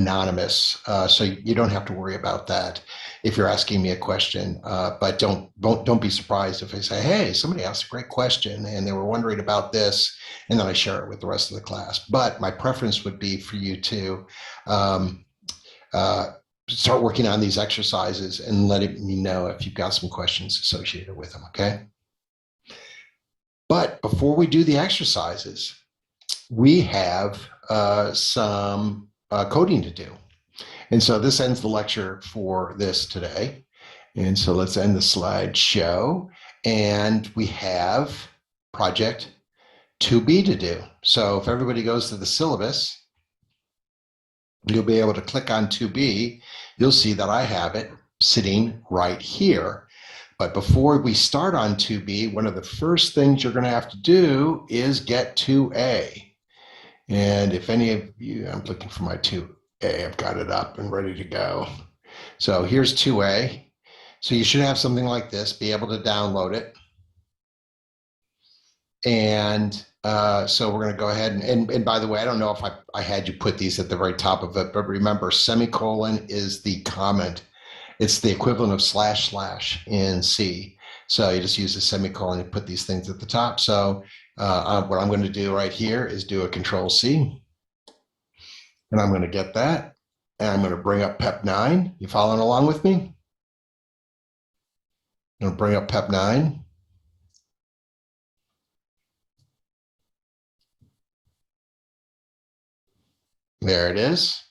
anonymous, so you don't have to worry about that if you're asking me a question. But don't be surprised if I say, "Hey, somebody asked a great question and they were wondering about this," and then I share it with the rest of the class. But my preference would be for you to um, uh, start working on these exercises and letting me know if you've got some questions associated with them. Okay. But before we do the exercises, we have some coding to do. And so this ends the lecture for this today. And so let's end the slideshow. And we have project 2B to do. So if everybody goes to the syllabus, you'll be able to click on 2B. You'll see that I have it sitting right here. But before we start on 2B, one of the first things you're going to have to do is get 2A. And if any of you, I'm looking for my 2A, I've got it up and ready to go. So here's 2A. So you should have something like this, be able to download it. And so we're going to go ahead and by the way, I don't know if I had you put these at the very top of it, but remember, semicolon is the comment. It's the equivalent of / in C. So you just use a semicolon and put these things at the top. So what I'm going to do right here is do a Control-C. And I'm going to get that. And I'm going to bring up PEP9. You following along with me? I'm going to bring up PEP9. There it is.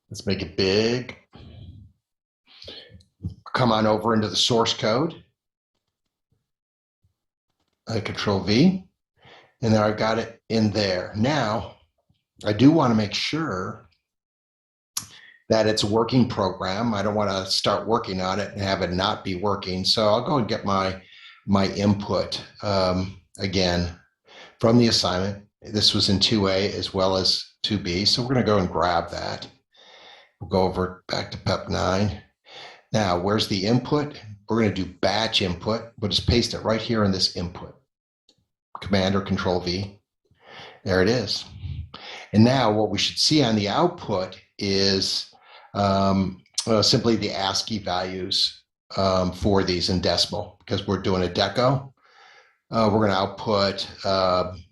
Let's make it big. Come on over into the source code. I Control-V. And then I've got it in there. Now, I do want to make sure that it's a working program. I don't want to start working on it and have it not be working. So I'll go and get my input again from the assignment. This was in 2A as well as 2B. So we're going to go and grab that. We'll go over back to PEP9. Now, where's the input? We're going to do batch input. We'll just paste it right here in this input. Command or Control-V. There it is. And now what we should see on the output is simply the ASCII values for these in decimal, because we're doing a deco. We're going to output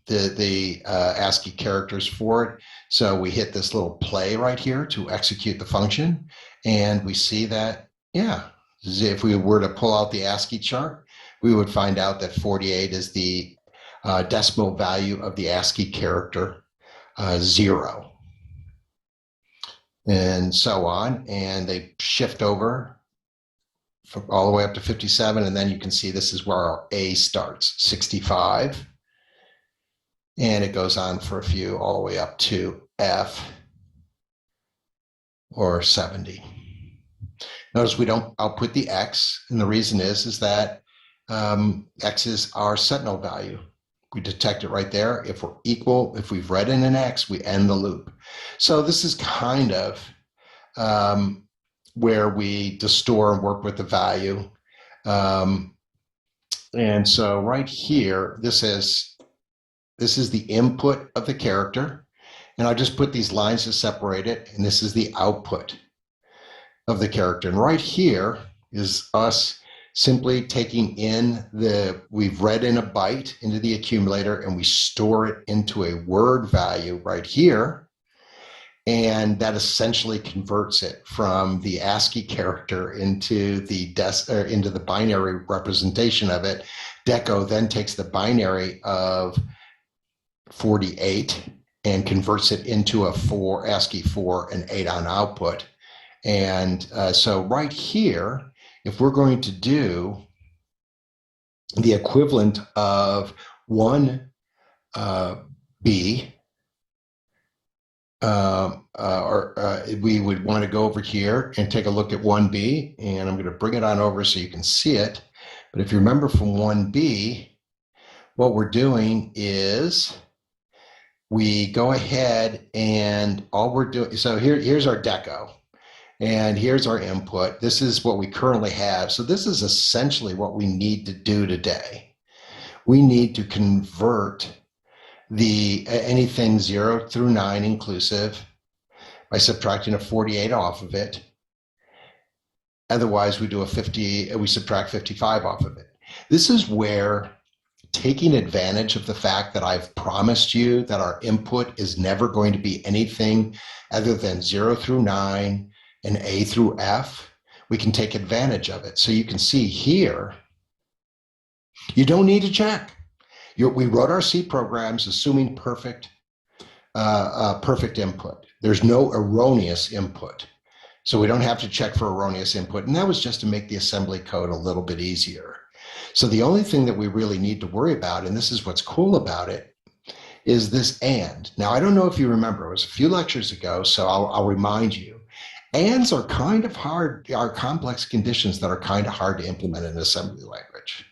the ASCII characters for it. So we hit this little play right here to execute the function. And we see that, yeah, if we were to pull out the ASCII chart, we would find out that 48 is the decimal value of the ASCII character 0. And so on. And they shift over all the way up to 57. And then you can see this is where our A starts, 65. And it goes on for a few all the way up to F or 70. Notice we don't output the X. And the reason is that X is our sentinel value. We detect it right there. If we're equal, if we've read in an X, we end the loop. So this is kind of where we just store and work with the value. And so right here, this is the input of the character. And I just put these lines to separate it. And this is the output of the character. And right here is us simply taking in we've read in a byte into the accumulator, and we store it into a word value right here. And that essentially converts it from the ASCII character into the binary representation of it. Deco then takes the binary of 48 and converts it into a ASCII 4 and 8 on output. And so right here, if we're going to do the equivalent of 1B, we would want to go over here and take a look at 1B, and I'm going to bring it on over so you can see it. But if you remember from 1B, what we're doing is we go ahead and all we're doing, so here's our deco. And here's our input. This is what we currently have. So this is essentially what we need to do today. We need to convert anything 0 through 9 inclusive by subtracting a 48 off of it. Otherwise, we do a 50, we subtract 55 off of it. This is where taking advantage of the fact that I've promised you that our input is never going to be anything other than 0 through 9 and A through F, we can take advantage of it. So you can see here, you don't need to check. We wrote our C programs assuming perfect input. There's no erroneous input. So we don't have to check for erroneous input. And that was just to make the assembly code a little bit easier. So the only thing that we really need to worry about, and this is what's cool about it, is this AND. Now, I don't know if you remember, it was a few lectures ago, so I'll remind you. ANDs are kind of hard, are complex conditions that are kind of hard to implement in assembly language.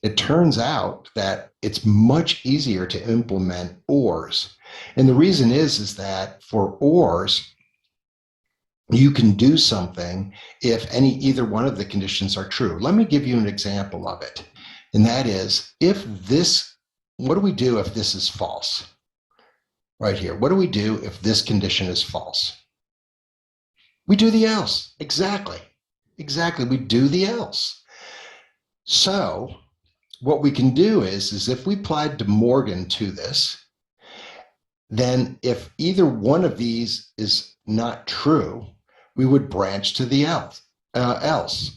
It turns out that it's much easier to implement ORs. And the reason is that for ORs, you can do something if either one of the conditions are true. Let me give you an example of it. And that is, what do we do if this is false? Right here. What do we do if this condition is false? We do the else. Exactly. We do the else. So what we can do is if we applied De Morgan to this, then if either one of these is not true, we would branch to the else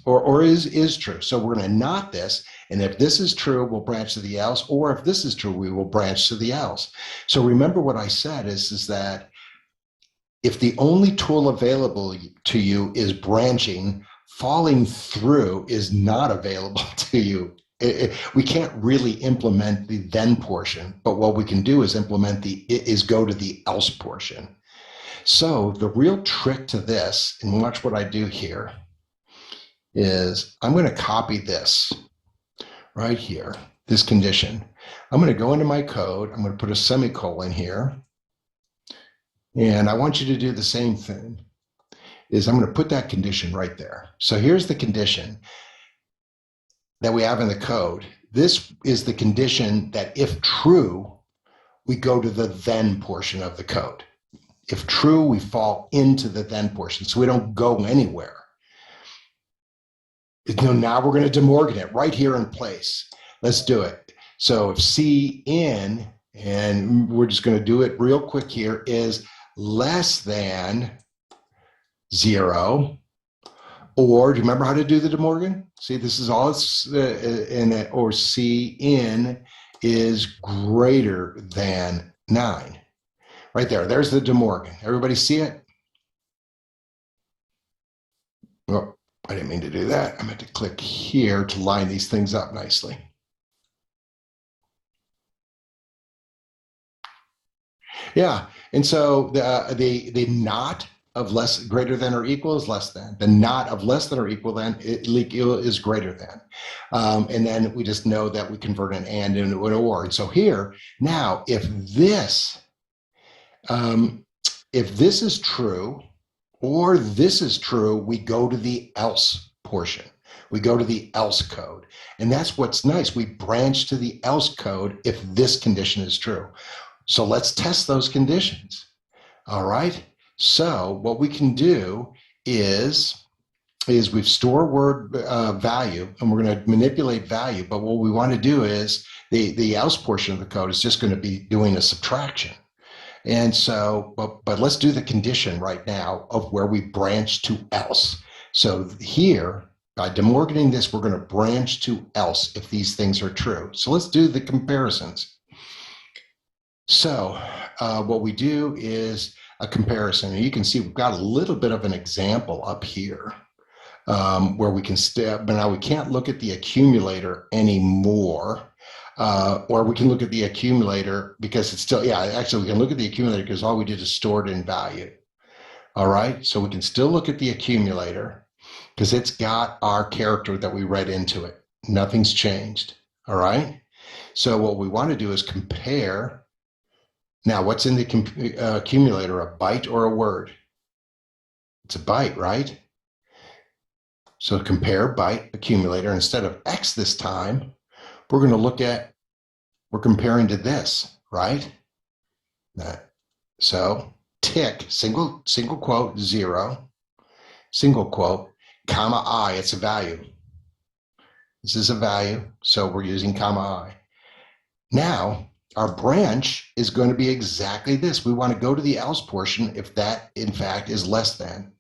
or is true. So we're going to not this, and if this is true, we'll branch to the else, or if this is true, we will branch to the else. So remember what I said is that if the only tool available to you is branching, falling through is not available to you. We can't really implement the then portion, but what we can do is go to the else portion. So the real trick to this, and watch what I do here, is I'm going to copy this right here, this condition. I'm going to go into my code. I'm going to put a semicolon here. And I want you to do the same thing. I'm going to put that condition right there. So here's the condition that we have in the code. This is the condition that if true, we go to the then portion of the code. If true, we fall into the then portion, so we don't go anywhere. Now we're going to De Morgan it right here in place. Let's do it. So if C in, and we're just going to do it real quick here, is less than 0, or do you remember how to do the De Morgan? See, this is all in it, or C in is greater than 9. Right there, there's the De Morgan. Everybody see it? Oh, I didn't mean to do that. I meant to click here to line these things up nicely. Yeah, and so the not of greater than or equal is less than. The not of less than or equal than is greater than. And then we just know that we convert an and into an or. And so here, now, if this is true or this is true, we go to the else portion. We go to the else code. And that's what's nice. We branch to the else code if this condition is true. So let's test those conditions. All right. So what we can do is we've stored word value, and we're going to manipulate value. But what we want to do is the else portion of the code is just going to be doing a subtraction. And so, but let's do the condition right now of where we branch to else. So here, by De Morganing this, we're going to branch to else if these things are true. So let's do the comparisons. So what we do is a comparison. And you can see we've got a little bit of an example up here where we can but now we can't look at the accumulator anymore. Or we can look at the accumulator because it's still, actually we can look at the accumulator because all we did is store it in value. All right, so we can still look at the accumulator because it's got our character that we read into it. Nothing's changed. All right, so what we want to do is compare. Now, what's in the accumulator, a byte or a word? It's a byte, right? So compare byte accumulator. Instead of X this time, we're going to look at, we're comparing to this, right? So tick, single quote, 0, single quote, comma I. It's a value. This is a value, so we're using comma I. Now, our branch is going to be exactly this. We want to go to the else portion if that, in fact, is less than.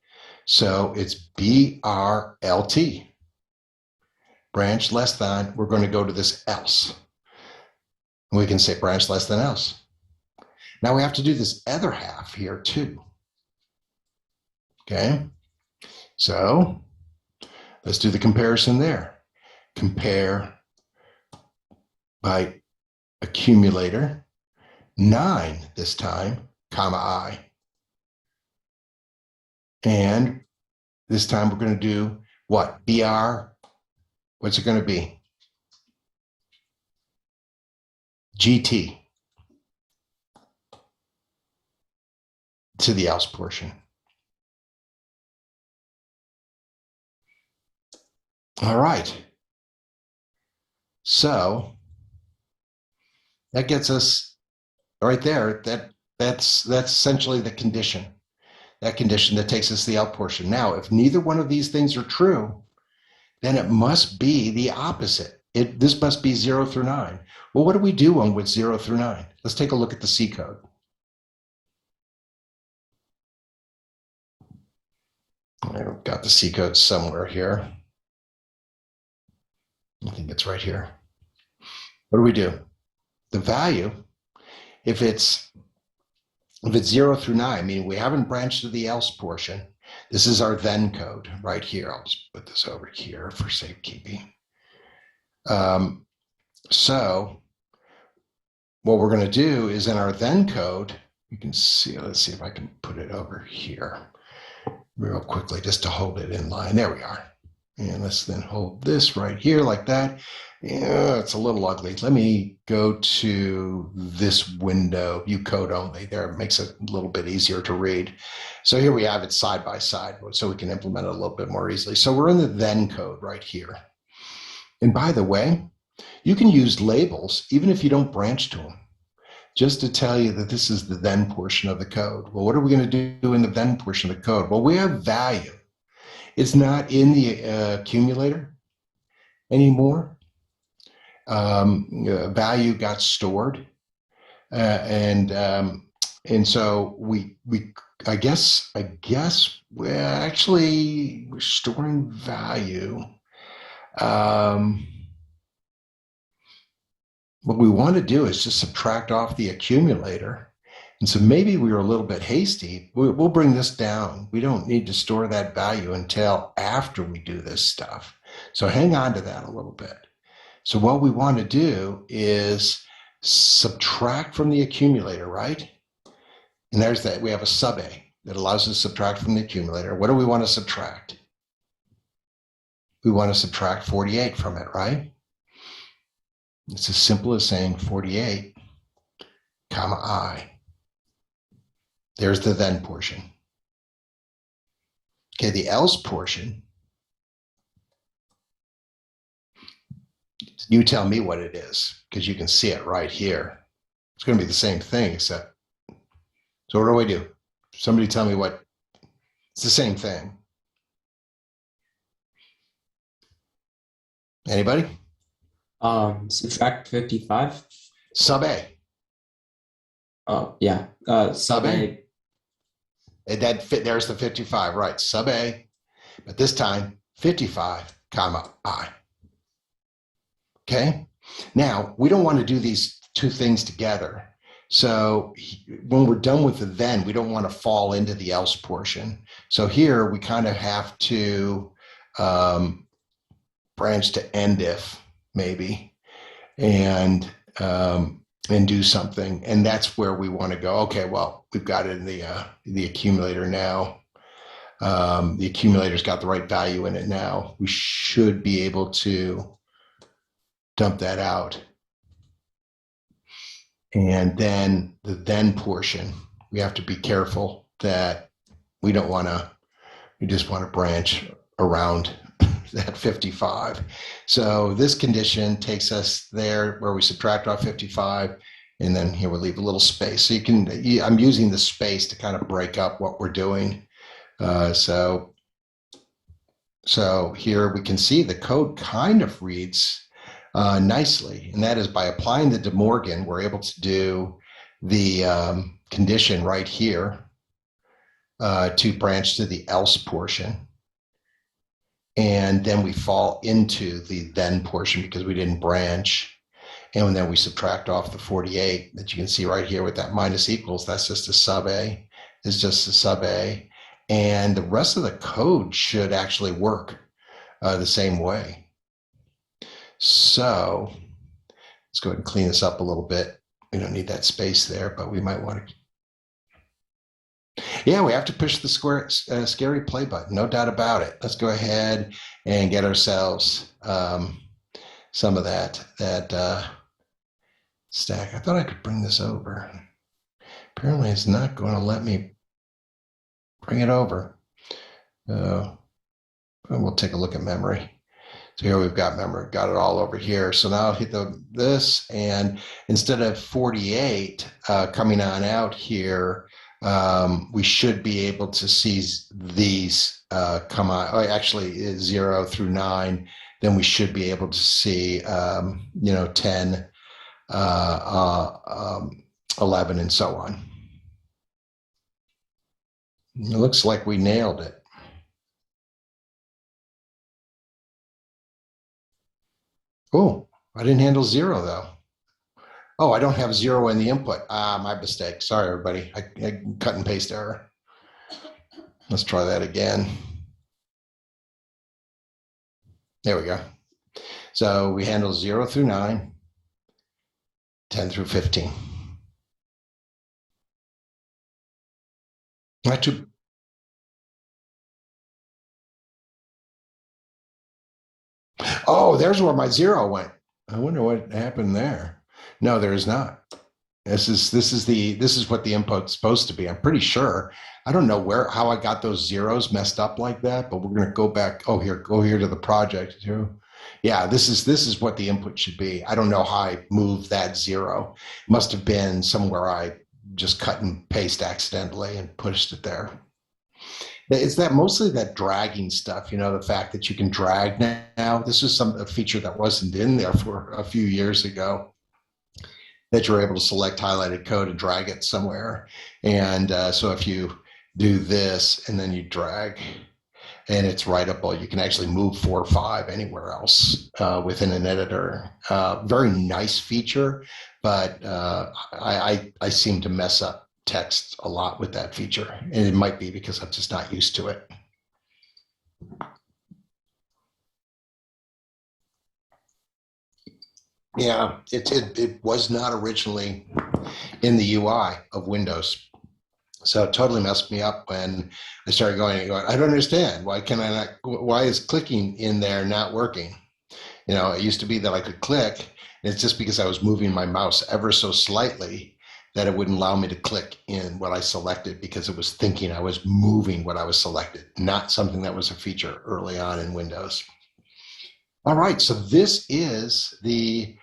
So it's BRLT. Branch less than, we're going to go to this else. And we can say branch less than else. Now we have to do this other half here too. Okay, so let's do the comparison there. Compare by accumulator, 9 this time, comma I. And this time we're going to do what? BR, what's it going to be? GT to the else portion. All right. So that gets us right there. That's essentially the condition. That condition that takes us to the else portion. Now, if neither one of these things are true, then it must be the opposite. This must be 0 through 9. Well, what do we do with 0 through 9? Let's take a look at the C code. I've got the C code somewhere here. I think it's right here. What do we do? The value, if it's 0 through 9, meaning we haven't branched to the else portion, this is our then code right here. I'll just put this over here for safekeeping. So what we're going to do is in our then code, you can see, let's see if I can put it over here real quickly just to hold it in line. There we are. And let's then hold this right here like that. Yeah, it's a little ugly. Let me go to this window, view code only. There, it makes it a little bit easier to read. So here we have it side by side, so we can implement it a little bit more easily. So we're in the then code right here. And by the way, you can use labels even if you don't branch to them, just to tell you that this is the then portion of the code. Well, what are we going to do in the then portion of the code? Well, we have value. It's not in the accumulator anymore. Value got stored, and so I guess we're storing value. What we want to do is just subtract off the accumulator. And so maybe we were a little bit hasty. We'll bring this down. We don't need to store that value until after we do this stuff. So hang on to that a little bit. So what we want to do is subtract from the accumulator, right? And there's that. We have a sub A that allows us to subtract from the accumulator. What do we want to subtract? We want to subtract 48 from it, right? It's as simple as saying 48, comma I. There's the then portion. Okay, the else portion, you tell me what it is, because you can see it right here. It's going to be the same thing, except, so what do we do? Somebody tell me what, it's the same thing. Anybody? Subtract 55. Sub A. Oh, yeah. Sub A. That fit, there's the 55, right? Sub A, but this time 55, comma I. Okay. Now we don't want to do these two things together. So when we're done with the then, we don't want to fall into the else portion. So here we kind of have to branch to end if maybe, and do something, and that's where we want to go. Okay, well, we've got it in the accumulator now. The accumulator's got the right value in it now. We should be able to dump that out. And then the then portion, we have to be careful that we don't want to, we just want to branch around that 55. So this condition takes us there where we subtract off 55, And then here we'll leave a little space. So I'm using the space to kind of break up what we're doing. So here we can see the code kind of reads nicely. And that is by applying the De Morgan, we're able to do the condition right here to branch to the else portion. And then we fall into the then portion because we didn't branch. And then we subtract off the 48 that you can see right here with that minus equals. That's just a sub A. It's just a sub A. And the rest of the code should actually work the same way. So let's go ahead and clean this up a little bit. We don't need that space there, but we might want to. Yeah, we have to push the scary play button, no doubt about it. Let's go ahead and get ourselves some of that stack. I thought I could bring this over. Apparently it's not going to let me bring it over. We'll take a look at memory. So here we've got memory, got it all over here. So now I'll hit this, and instead of 48 coming on out here, we should be able to see these come on. Actually, 0 through 9. Then we should be able to see, 10, 11, and so on. It looks like we nailed it. Oh, I didn't handle 0 though. Oh, I don't have 0 in the input. My mistake. Sorry, everybody. I cut and paste error. Let's try that again. There we go. So we handle 0 through 9, 10 through 15. Not too. Oh, there's where my 0 went. I wonder what happened there. No, there is not. This is what the input's supposed to be. I'm pretty sure. I don't know how I got those zeros messed up like that, but we're gonna go back. Oh, go here to the project too. Yeah, this is what the input should be. I don't know how I moved that 0. It must have been somewhere I just cut and paste accidentally and pushed it there. It's that mostly that dragging stuff, the fact that you can drag now. This is a feature that wasn't in there for a few years ago, that you're able to select highlighted code and drag it somewhere. And so if you do this and then you drag and it's writable, you can actually move 4 or 5 anywhere else within an editor. Very nice feature, but I seem to mess up text a lot with that feature. And it might be because I'm just not used to it. Yeah, it was not originally in the UI of Windows. So it totally messed me up when I started going, I don't understand. Why is clicking in there not working? It used to be that I could click, and it's just because I was moving my mouse ever so slightly that it wouldn't allow me to click in what I selected, because it was thinking I was moving what I was selected, not something that was a feature early on in Windows. All right, so this is the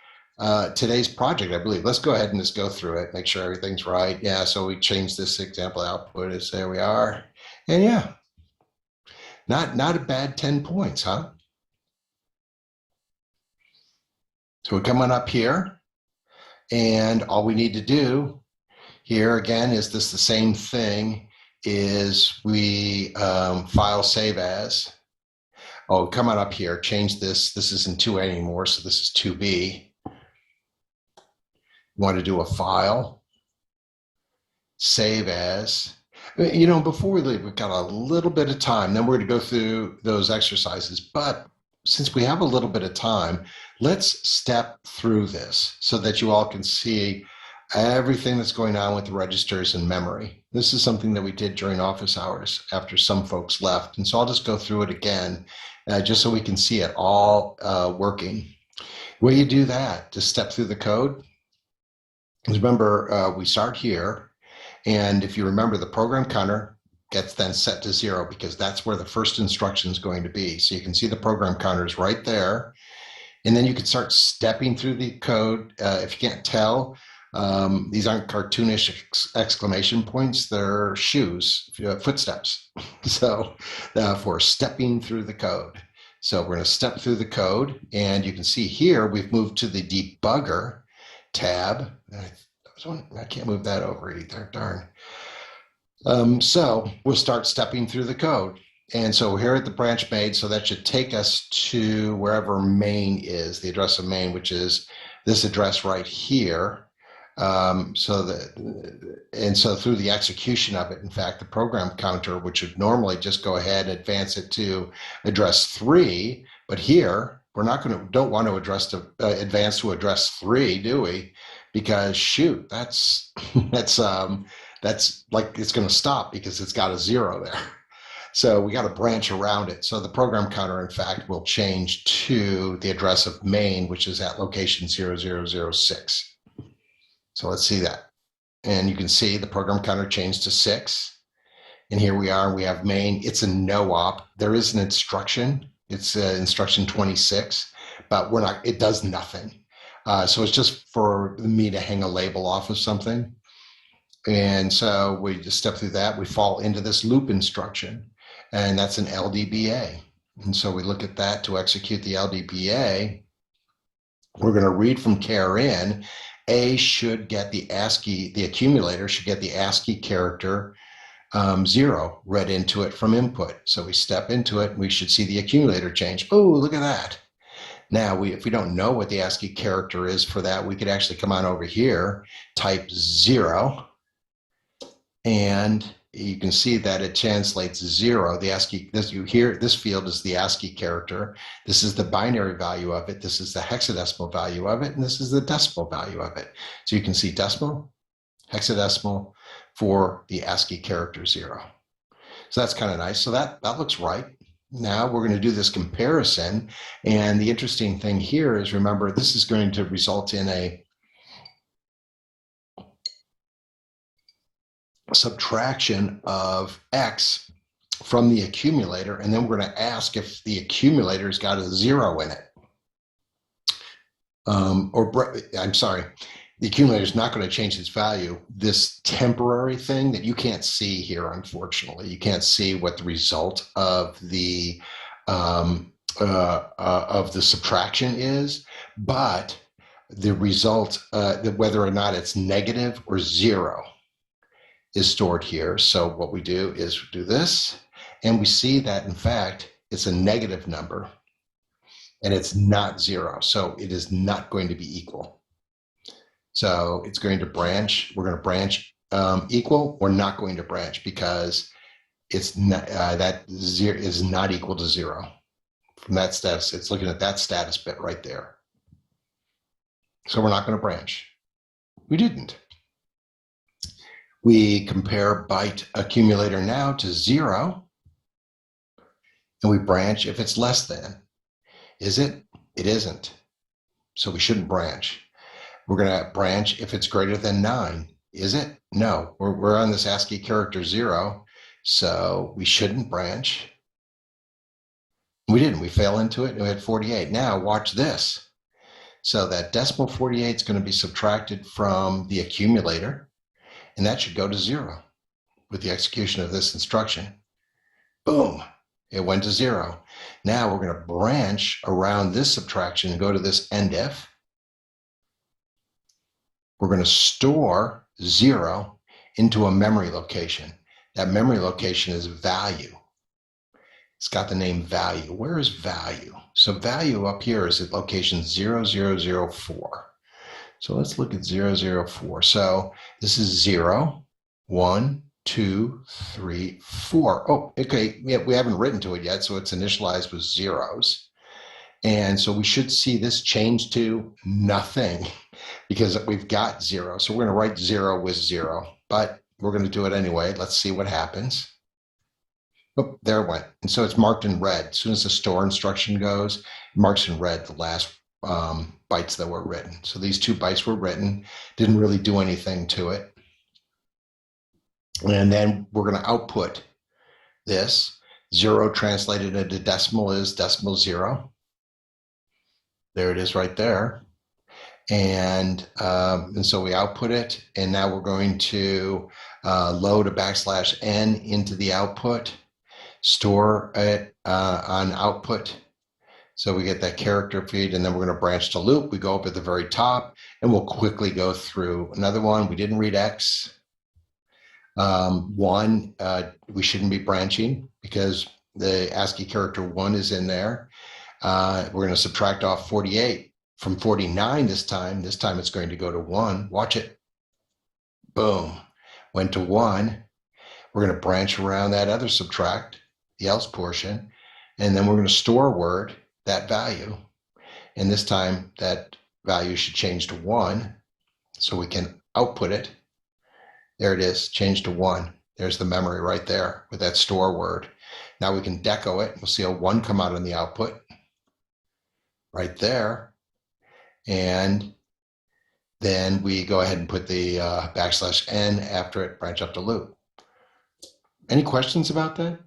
today's project, I believe. Let's go ahead and just go through it, make sure everything's right. Yeah, so we changed this example output. There we are. And yeah, not a bad 10 points, huh? So we're coming up here, and all we need to do here again is the same thing, is we file save as. Oh, come on up here, change this. This isn't 2A anymore, so this is 2B. Want to do a file, save as. Before we leave, we've got a little bit of time. Then we're going to go through those exercises. But since we have a little bit of time, let's step through this so that you all can see everything that's going on with the registers and memory. This is something that we did during office hours after some folks left. And so I'll just go through it again, just so we can see it all working. When you do that, just step through the code. Remember, we start here, and if you remember, the program counter gets then set to 0 because that's where the first instruction is going to be. So you can see the program counter is right there, and then you can start stepping through the code. If you can't tell, These aren't cartoonish exclamation points, they're shoes, footsteps. So for stepping through the code. So we're going to step through the code, and you can see here we've moved to the debugger tab. I can't move that over either, darn. So we'll start stepping through the code. And so here at the branch made, so that should take us to wherever main is, the address of main, which is this address right here. So through the execution of it, in fact, the program counter, which would normally just go ahead and advance it to address 3, but here we're don't want to advance to address 3, do we? Because shoot, that's like it's going to stop because it's got a 0 there. So we got to branch around it. So the program counter, in fact, will change to the address of main, which is at location 0006. So let's see that. And you can see the program counter changed to 6. And here we are, we have main. It's a no op. There is an instruction. It's instruction 26, but it does nothing. So it's just for me to hang a label off of something. And so we just step through that. We fall into this loop instruction, and that's an LDBA. And so we look at that to execute the LDBA. We're going to read from char in. A should get the ASCII, the accumulator should get the ASCII character 0 read into it from input. So we step into it, and we should see the accumulator change. Oh, look at that. Now, if we don't know what the ASCII character is for that, we could actually come on over here, type 0, and you can see that it translates 0. The ASCII, this field is the ASCII character. This is the binary value of it. This is the hexadecimal value of it, and this is the decimal value of it. So you can see decimal, hexadecimal for the ASCII character 0. So that's kind of nice. So that looks right. Now we're going to do this comparison, and the interesting thing here is, remember, this is going to result in a subtraction of X from the accumulator, and then we're going to ask if the accumulator's got a 0 in it. I'm sorry, the accumulator is not going to change its value. This temporary thing that you can't see here, unfortunately, you can't see what the result of the subtraction is, but the result, whether or not it's negative or 0, is stored here. So what we do is do this, and we see that, in fact, it's a negative number, and it's not 0. So it is not going to be equal. So it's going to branch. We're going to branch equal. We're not going to branch because it's not, that 0 is not equal to 0. From that status, it's looking at that status bit right there. So we're not going to branch. We didn't. We compare byte accumulator now to 0, and we branch if it's less than. Is it? It isn't. So we shouldn't branch. We're going to branch if it's greater than 9. Is it? No. We're on this ASCII character 0, so we shouldn't branch. We didn't. We fell into it, and we had 48. Now watch this. So that decimal 48 is going to be subtracted from the accumulator, and that should go to 0 with the execution of this instruction. Boom, it went to 0. Now we're going to branch around this subtraction and go to this end if. We're going to store 0 into a memory location. That memory location is value. It's got the name value. Where is value? So value up here is at location 0004. So let's look at 004. So this is 0, 1, 2, 3, 4. Oh, okay. Yeah, we haven't written to it yet, so it's initialized with zeros. And so we should see this change to nothing because we've got 0. So we're going to write 0 with 0, but we're going to do it anyway. Let's see what happens. Oh, there it went. And so it's marked in red. As soon as the store instruction goes, it marks in red the last bytes that were written. So these 2 bytes were written, didn't really do anything to it. And then we're going to output this. 0 translated into decimal is decimal 0. There it is right there. And so we output it, and now we're going to load a \n into the output, store it on output. So we get that character feed, and then we're going to branch to loop. We go up at the very top, and we'll quickly go through another one. We didn't read X. One, we shouldn't be branching because the ASCII character 1 is in there. We're going to subtract off 48 from 49 this time. This time it's going to go to 1. Watch it. Boom. Went to 1. We're going to branch around that other subtract, the else portion, and then we're going to store word that value. And this time that value should change to 1 so we can output it. There it is, change to 1. There's the memory right there with that store word. Now we can deco it. We'll see a 1 come out on the output right there. And then we go ahead and put the \n after it, branch up to loop. Any questions about that?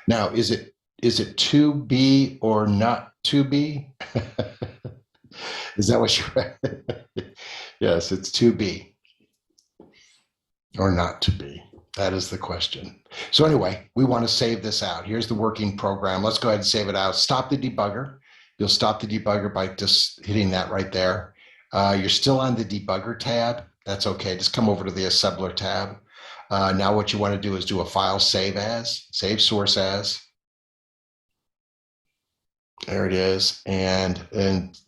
Now, is it to be or not to be? Is that what you're Yes, it's to be or not to be. That is the question. So anyway, we want to save this out. Here's the working program. Let's go ahead and save it out. Stop the debugger. You'll stop the debugger by just hitting that right there. You're still on the debugger tab. That's okay. Just come over to the assembler tab. Now what you want to do is do a file save as, save source as. There it is. And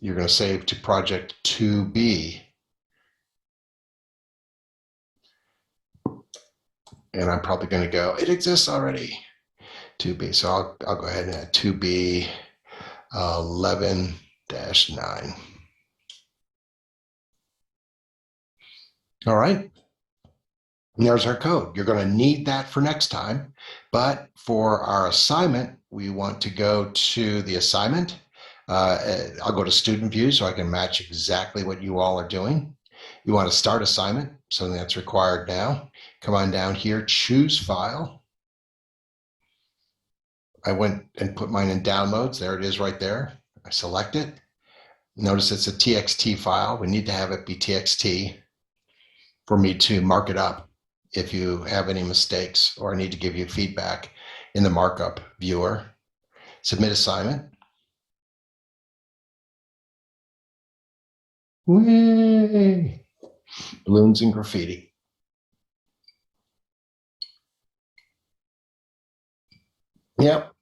you're going to save to project 2B. And I'm probably going to go, it exists already, 2B. So I'll go ahead and add 2B 11-9. All right. And there's our code. You're going to need that for next time. But for our assignment, we want to go to the assignment. I'll go to student view so I can match exactly what you all are doing. You want to start assignment, something that's required now. Come on down here, choose file. I went and put mine in downloads. There it is right there. I select it. Notice it's a TXT file. We need to have it be TXT for me to mark it up if you have any mistakes or I need to give you feedback in the markup viewer. Submit assignment. Whee! Balloons and graffiti. Yep.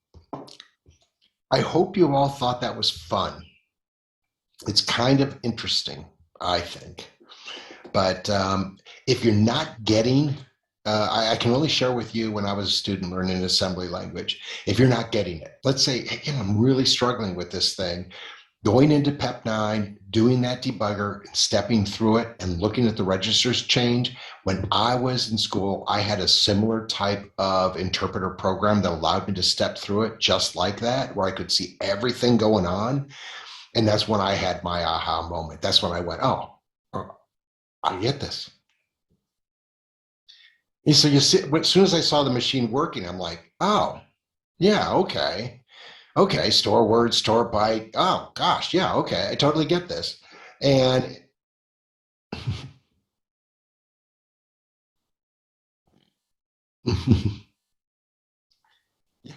I hope you all thought that was fun. It's kind of interesting, I think. But if you're not getting, I can only share with you when I was a student learning assembly language. If you're not getting it, let's say, hey, I'm really struggling with this thing. Going into PEP 9, doing that debugger, stepping through it, and looking at the registers change. When I was in school, I had a similar type of interpreter program that allowed me to step through it just like that, where I could see everything going on. And that's when I had my aha moment. That's when I went, oh, I get this. And so you see, as soon as I saw the machine working, I'm like, oh, yeah, okay. Okay, store word, store byte. Oh, gosh, yeah, okay, I totally get this. And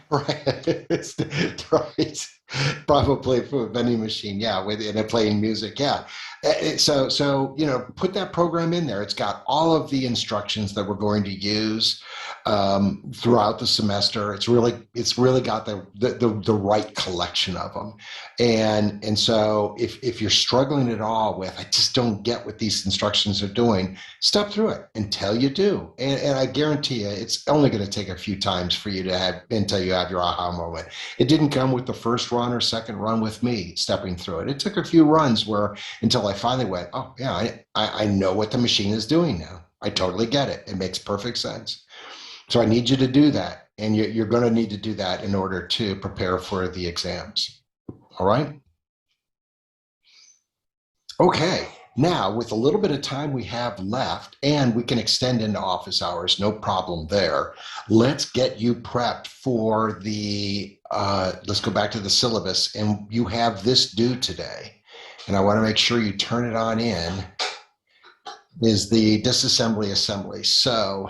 right, right, probably for a vending machine, yeah, in a playing music, yeah. So put that program in there. It's got all of the instructions that we're going to use throughout the semester. It's really got the right collection of them. And so if you're struggling at all with, I just don't get what these instructions are doing, step through it until you do. And I guarantee you, it's only going to take a few times for you to have until you have your aha moment. It didn't come with the first run or second run with me stepping through it. It took a few runs until I finally went, oh yeah, I know what the machine is doing now. I totally get it. It makes perfect sense. So I need you to do that. And you're going to need to do that in order to prepare for the exams. All right? Okay. Now, with a little bit of time we have left, and we can extend into office hours, no problem there. Let's get you prepped for the let's go back to the syllabus, and you have this due today, and I want to make sure you turn it on in, is the disassembly assembly. So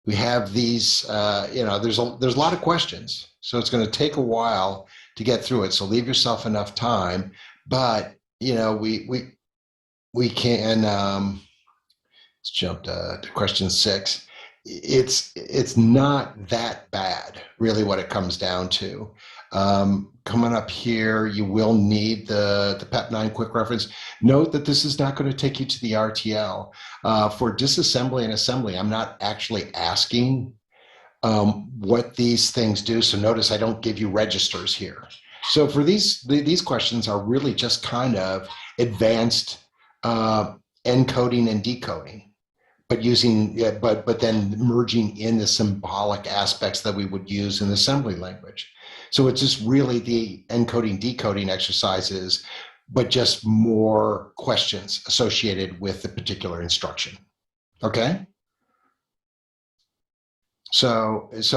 we have these, there's a lot of questions. So it's going to take a while to get through it. So leave yourself enough time. But, we can, let's jump to question 6. It's not that bad, really, what it comes down to. Coming up here, you will need the PEP9 quick reference. Note that this is not going to take you to the RTL. For disassembly and assembly, I'm not actually asking what these things do. So notice I don't give you registers here. So for these questions are really just kind of advanced encoding and decoding, but but then merging in the symbolic aspects that we would use in assembly language. So it's just really the encoding decoding exercises, but just more questions associated with the particular instruction. Okay? So it's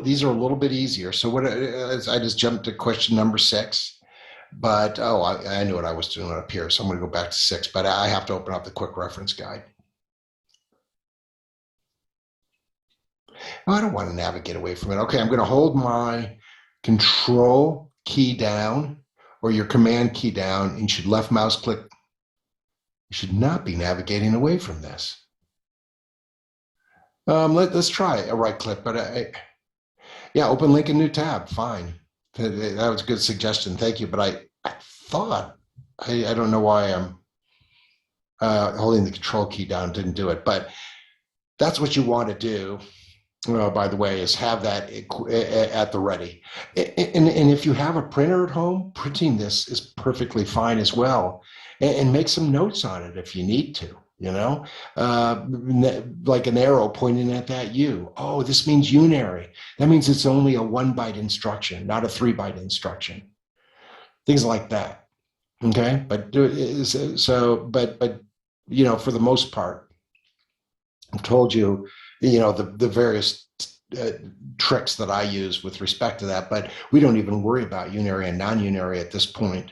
these are a little bit easier. So I just jumped to question number 6, but I knew what I was doing up here. So I'm going to go back to 6, but I have to open up the quick reference guide. I don't want to navigate away from it. Okay, I'm going to hold my control key down or your command key down, and you should left mouse click. You should not be navigating away from this. Let's try a right click, but open link in new tab. Fine. That was a good suggestion. Thank you. But I thought, I don't know why I'm holding the control key down, didn't do it. But that's what you want to do, by the way, is have that at the ready. And if you have a printer at home, printing this is perfectly fine as well. And make some notes on it if you need to. Like an arrow pointing at that U. Oh, this means unary. That means it's only a 1-byte instruction, not a 3-byte instruction. Things like that. Okay, but for the most part, I've told you, the various tricks that I use with respect to that. But we don't even worry about unary and non-unary at this point.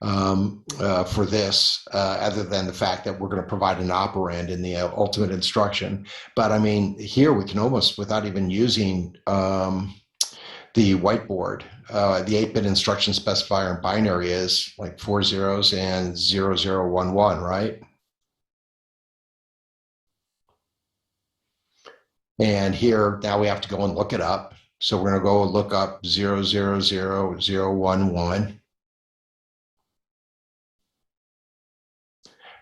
For this, other than the fact that we're going to provide an operand in the ultimate instruction. But I mean, here we can almost, without even using the whiteboard, the 8-bit instruction specifier in binary is like 4 zeros and 0011, right? And here, now we have to go and look it up. So we're going to go look up 000011.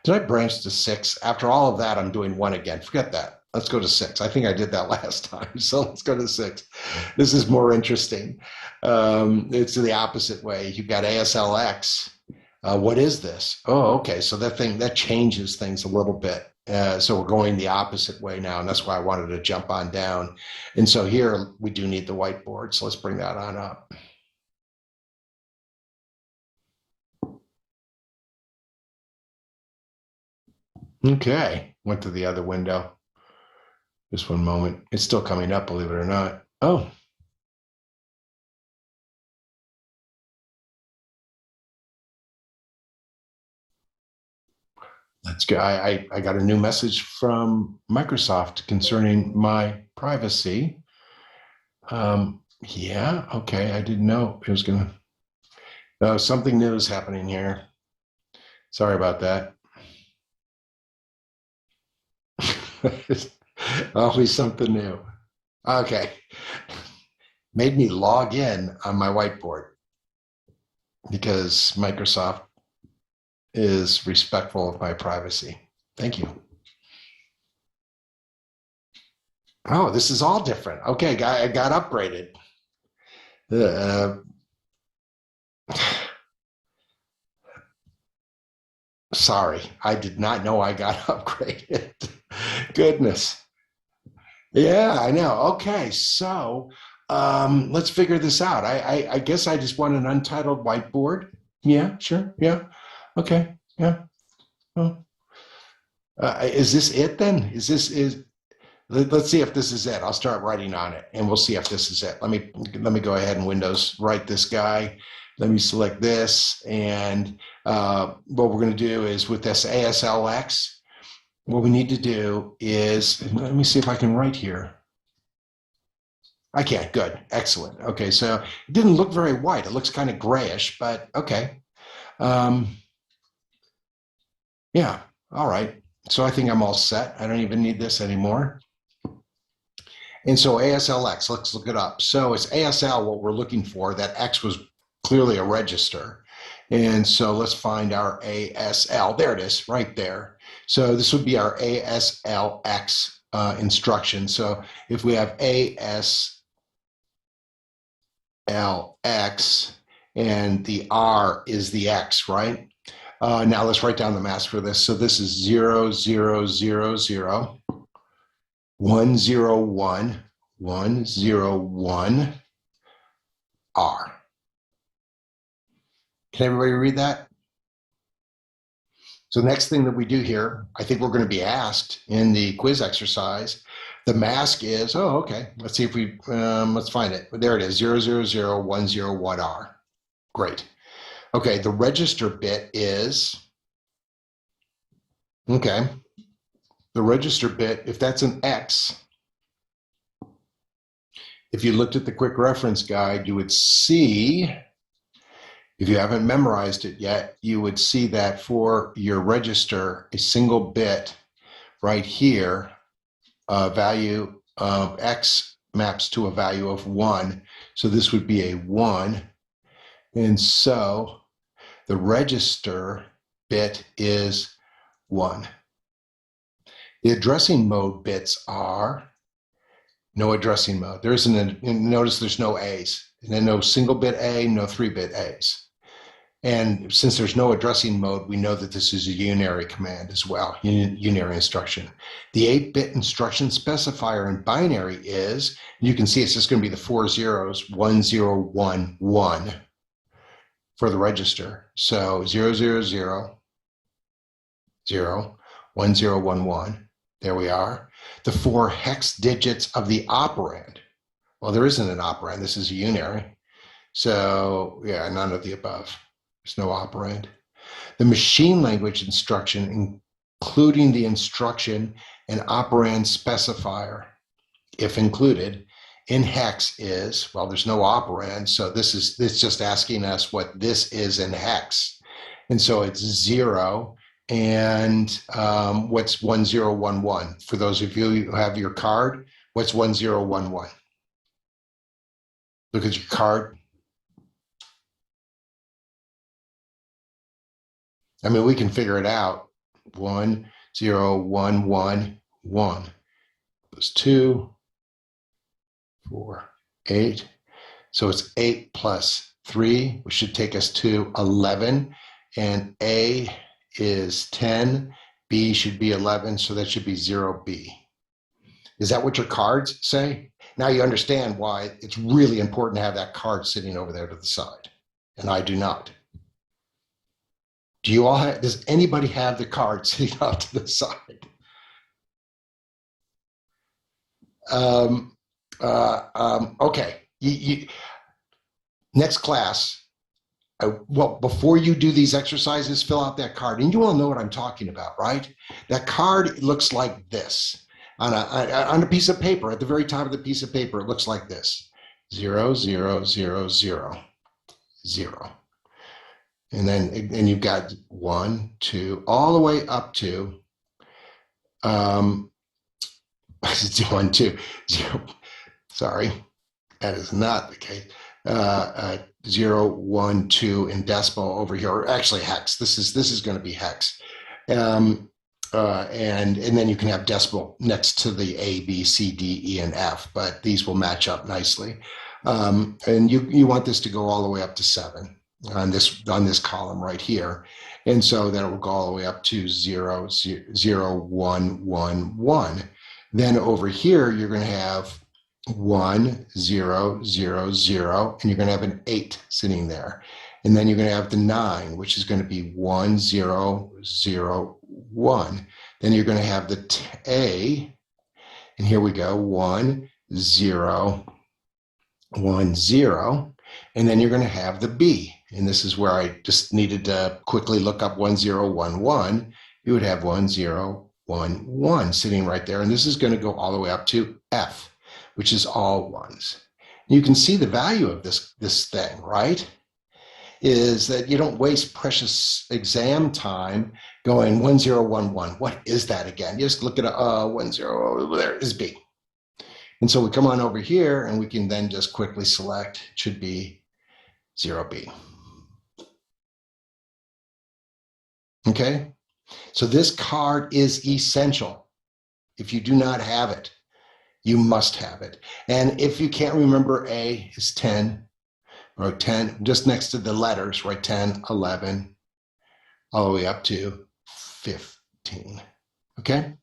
Did I branch to 6? After all of that, I'm doing 1 again. Forget that. Let's go to 6. I think I did that last time. So let's go to 6. This is more interesting. It's the opposite way. You've got ASLX. What is this? Oh, okay. So that changes things a little bit. So we're going the opposite way now. And that's why I wanted to jump on down. And so here we do need the whiteboard. So let's bring that on up. Okay, went to the other window. Just one moment. It's still coming up, believe it or not. Oh. That's good. I got a new message from Microsoft concerning my privacy. Yeah, okay. I didn't know it was going to. Something new is happening here. Sorry about that. Always something new. Okay. Made me log in on my whiteboard because Microsoft is respectful of my privacy. Thank you. Oh, this is all different. Okay, I got upgraded. Sorry, I did not know I got upgraded. Goodness. Yeah, I know. Okay, so let's figure this out. I guess I just want an untitled whiteboard. Yeah, sure. Yeah. Okay. Yeah. Well, is this it then? Let's see if this is it. I'll start writing on it, and we'll see if this is it. Let me go ahead and Windows write this guy. Let me select this, and what we're going to do is with this ASLX, what we need to do is, let me see if I can write here. I can't. Good. Excellent. Okay, so it didn't look very white. It looks kind of grayish, but okay. Yeah. All right. So I think I'm all set. I don't even need this anymore. And so ASLX, let's look it up. So it's ASL, what we're looking for. That X was clearly a register. And so let's find our ASL. There it is, right there. So this would be our ASLX instruction. So if we have ASLX and the R is the X, right? Now let's write down the mask for this. So this is 0, 0, 0, 0. 101, 101 R. Can everybody read that? So next thing that we do here, I think we're going to be asked in the quiz exercise, the mask is, oh, okay, let's see if we, let's find it. There it is, 000101 R. Great. Okay, the register bit is, okay, the register bit, if that's an X, if you looked at the quick reference guide, you would see, if you haven't memorized it yet, you would see that for your register, a single bit right here, value of X maps to a value of 1. So this would be a 1. And so the register bit is 1. The addressing mode bits are no addressing mode. There isn't notice there's no A's. And then no single bit A, no 3-bit A's. And since there's no addressing mode, we know that this is a unary command as well, unary instruction. The 8-bit instruction specifier in binary is, you can see it's just going to be the 4 zeros, 1011 for the register. So 000, 1011. There we are. The 4 hex digits of the operand. Well, there isn't an operand. This is a unary. So, yeah, none of the above. There's no operand. The machine language instruction, including the instruction and operand specifier, if included, in hex is, well, there's no operand, so this just asking us what this is in hex. And so it's 0. And what's 1011? For those of you who have your card, what's 1011? Look at your card. I mean, we can figure it out. 10111 plus 2, 4, 8. So it's 8 plus 3, which should take us to 11. And A is 10, B should be 11, so that should be 0B. Is that what your cards say? Now you understand why it's really important to have that card sitting over there to the side, and I do not. Do you all have, does anybody have the card sitting off to the side? Okay, next class, well, before you do these exercises, fill out that card. And you all know what I'm talking about, right? That card looks like this. On a piece of paper, at the very top of the piece of paper, it looks like this. 0, 0, 0, 0, 0. And then you've got 1, 2, all the way up to 1, 2, 0. Sorry, that is not the case. 0, 1, 2 in decimal over here, or actually hex. This is going to be hex, and then you can have decimal next to the A, B, C, D, E, and F, but these will match up nicely. And you want this to go all the way up to 7 on this column right here, and so then it will go all the way up to 0, 0, 1, 1, 1. Then over here you're going to have 1, 0, 0, 0, and you're going to have an 8 sitting there. And then you're going to have the 9, which is going to be 1, 0, 0, 1. Then you're going to have the A, And here we go, 1, 0, 1, 0. And then you're going to have the B. And this is where I just needed to quickly look up 1, 0, 1, 1. You would have 1, 0, 1, 1 sitting right there. And this is going to go all the way up to F, which is all ones. You can see the value of this thing, right? Is that you don't waste precious exam time going 1, 0, 1, 1. What is that again? You just look at 1, 0, there is B. And so we come on over here and we can then just quickly select, it should be 0B. Okay, so this card is essential. If you do not have it, you must have it. And if you can't remember, A is 10, or 10, just next to the letters, right? 10, 11, all the way up to 15. Okay?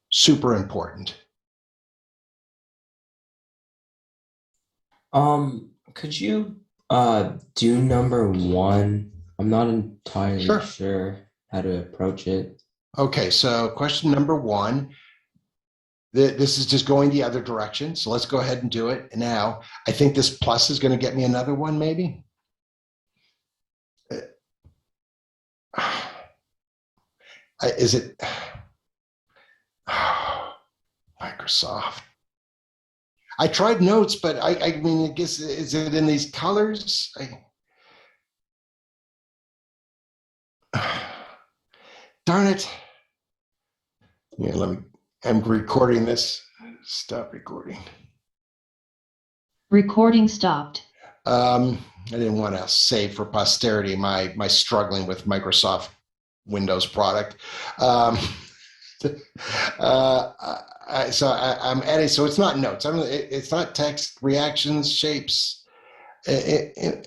Super important. Could you do number 1? I'm not entirely sure how to approach it. Okay, so question number 1. This is just going the other direction. So let's go ahead and do it now. I think this plus is going to get me another one, maybe. Is it Microsoft? I tried notes, but I mean, I guess, is it in these colors? Darn it. Yeah, I'm recording this. Stop recording. Recording stopped. I didn't want to save for posterity my struggling with Microsoft Windows product. So I'm adding, so it's not notes. It's not text, reactions, shapes. I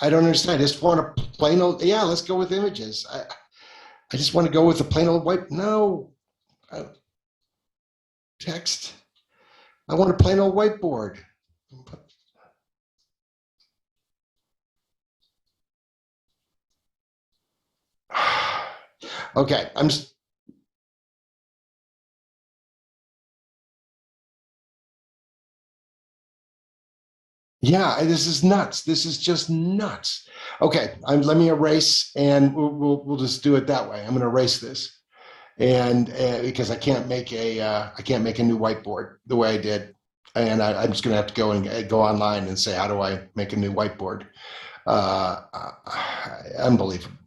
don't understand. I just want a plain old, yeah, let's go with images. I just want to go with a plain old white, no. Text. I want a plain old whiteboard. Okay, I'm just. Yeah, this is nuts. This is just nuts. Okay, let me erase, and we'll just do it that way. I'm going to erase this, and because I can't make a new whiteboard the way I did, and I'm just going to have to go online and say, how do I make a new whiteboard? Unbelievable.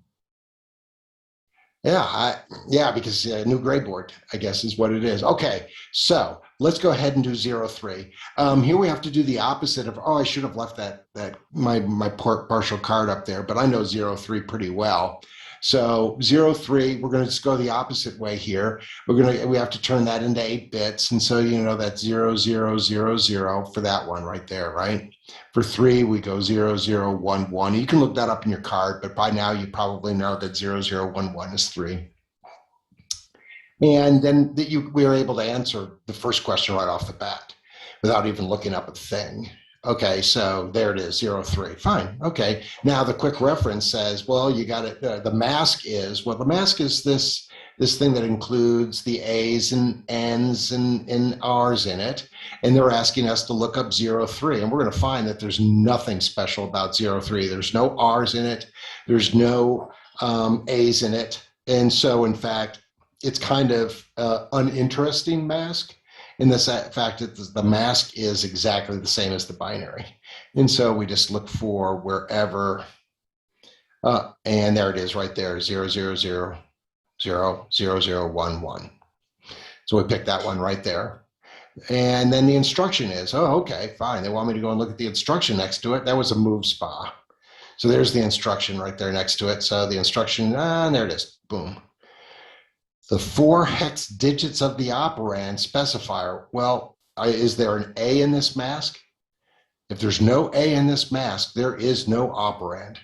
Yeah, because new gray board, I guess, is what it is. Okay, so let's go ahead and do 0-3. Here we have to do the opposite of, I should have left my partial card up there, but I know 0-3 pretty well. So 0-3, we're going to just go the opposite way here. We have to turn that into 8 bits, and so that's 0, 0, 0, 0 for that one right there, right? For 3, we go 0, 0, 1, 1. You can look that up in your card, but by now you probably know that 0, 0, 1, 1 is 3. And then we were able to answer the first question right off the bat without even looking up a thing. Okay, so there it is, 0-3. Fine. Okay. Now the quick reference says, well, you got it. The mask is this thing that includes the A's and N's and R's in it. And they're asking us to look up 0-3. And we're going to find that there's nothing special about 0-3. There's no R's in it. There's no A's in it. And so, in fact, it's kind of uninteresting mask in the fact that the mask is exactly the same as the binary. And so we just look for wherever, and there it is right there, 0, 0, 0, 0, 0, 0, 1, 1. So we pick that one right there. And then the instruction is, okay, fine. They want me to go and look at the instruction next to it. That was a move spa. So there's the instruction right there next to it. So the instruction, and there it is, boom. The 4 hex digits of the operand specifier. Well, is there an A in this mask? If there's no A in this mask, there is no operand.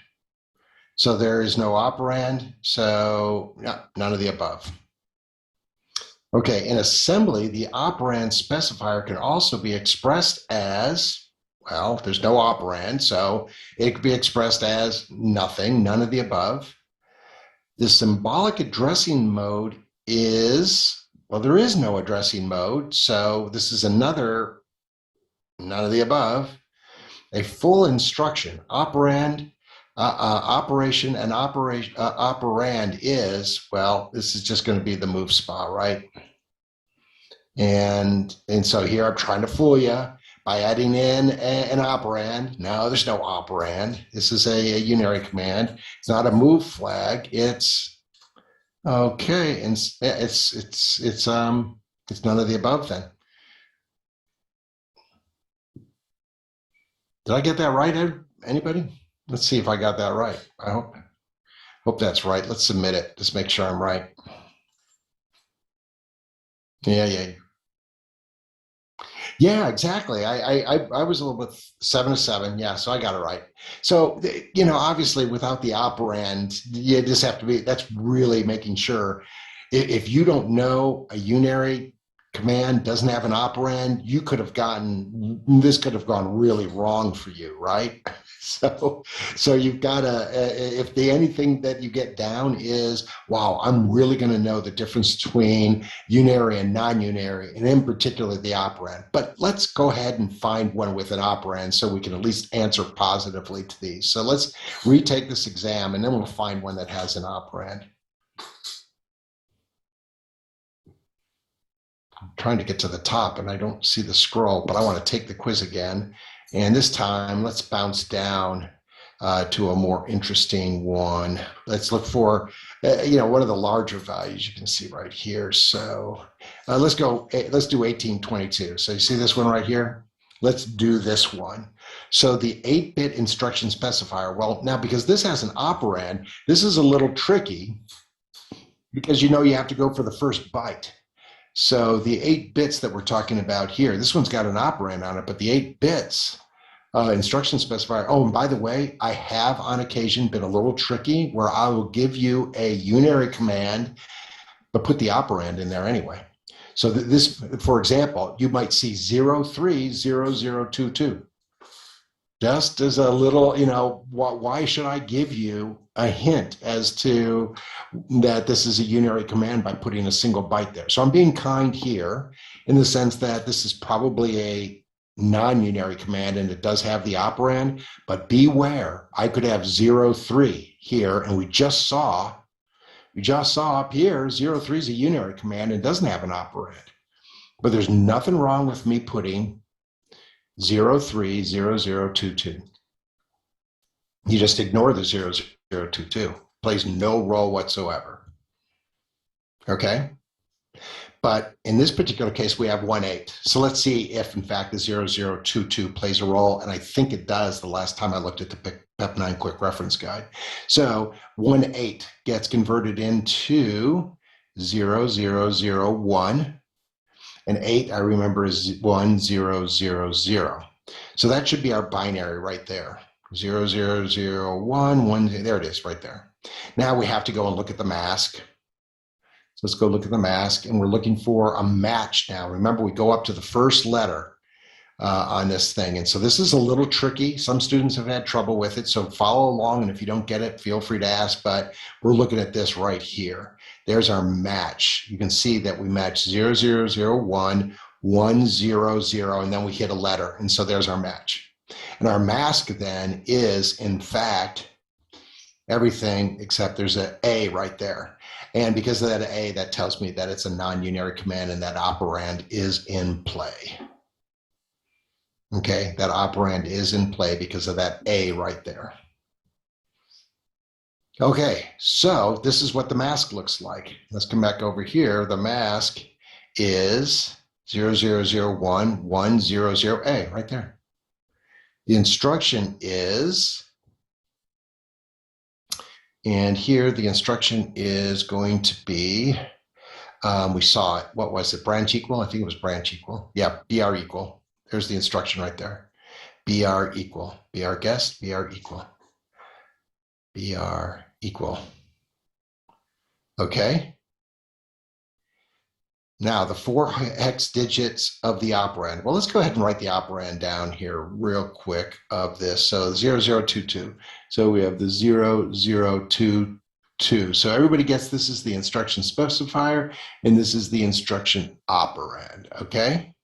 So there is no operand, so none of the above. Okay, in assembly, the operand specifier can also be expressed as, well, there's no operand, so it could be expressed as nothing, none of the above. The symbolic addressing mode is, well, there is no addressing mode. So this is another, none of the above, a full instruction. Operation and operand is, well, this is just going to be the move spa, right? And so here I'm trying to fool you by adding in an operand. No, there's no operand. This is a unary command. It's not a move flag. It's okay, and it's none of the above then. Did I get that right, anybody? Let's see if I got that right. I hope that's right. Let's submit it. Just make sure I'm right. Yeah. Yeah, exactly. I was a little bit 7 to 7. Yeah, so I got it right. So obviously, without the operand, you just have to be. That's really making sure. If you don't know a unary command doesn't have an operand, you could have gotten this could have gone really wrong for you, right? So you've got to. If the anything that you get down is, wow, I'm really going to know the difference between unary and non-unary, and in particular the operand. But let's go ahead and find one with an operand so we can at least answer positively to these. So let's retake this exam, and then we'll find one that has an operand. I'm trying to get to the top, and I don't see the scroll, but I want to take the quiz again. And this time, let's bounce down to a more interesting one. Let's look for, one of the larger values you can see right here. So let's do 1822. So you see this one right here? Let's do this one. So the 8-bit instruction specifier, well, now because this has an operand, this is a little tricky because you have to go for the first byte. So the 8 bits that we're talking about here, this one's got an operand on it, but the 8 bits instruction specifier. Oh, and by the way, I have on occasion been a little tricky where I will give you a unary command, but put the operand in there anyway. So this, for example, you might see 030022. Just as a little, why should I give you a hint as to that this is a unary command by putting a single byte there? So I'm being kind here in the sense that this is probably a non-unary command and it does have the operand, but beware, I could have 03 here, and we just saw up here 03 is a unary command and doesn't have an operand. But there's nothing wrong with me putting 030022. You just ignore the 0022. Plays no role whatsoever. Okay? But in this particular case, we have 1-8. So let's see if, in fact, the 0022 plays a role. And I think it does the last time I looked at the PEP9 Quick Reference Guide. So 1-8 gets converted into 0001. And 8, I remember, is 1000. So that should be our binary right there. 0001, there it is right there. Now we have to go and look at the mask. So let's go look at the mask, and we're looking for a match now. Remember, we go up to the first letter on this thing. And so this is a little tricky. Some students have had trouble with it, so follow along, and if you don't get it, feel free to ask, but we're looking at this right here. There's our match. You can see that we match 0001, 100, and then we hit a letter, and so there's our match. And our mask then is, in fact, everything except there's an A right there. And because of that A, that tells me that it's a non-unary command and that operand is in play. Okay, that operand is in play because of that A right there. Okay, so this is what the mask looks like. Let's come back over here. The mask is 0001, 100A right there. The instruction is, and here the instruction is going to be, we saw it, what was it, branch equal? I think it was branch equal. Yeah, BR equal. There's the instruction right there. BR equal. BR guessed, BR equal. BR equal. Okay. Now the 4 hex digits of the operand. Well, let's go ahead and write the operand down here real quick of this. So 0022. So we have the 002 2. So everybody gets this is the instruction specifier, and this is the instruction operand, okay?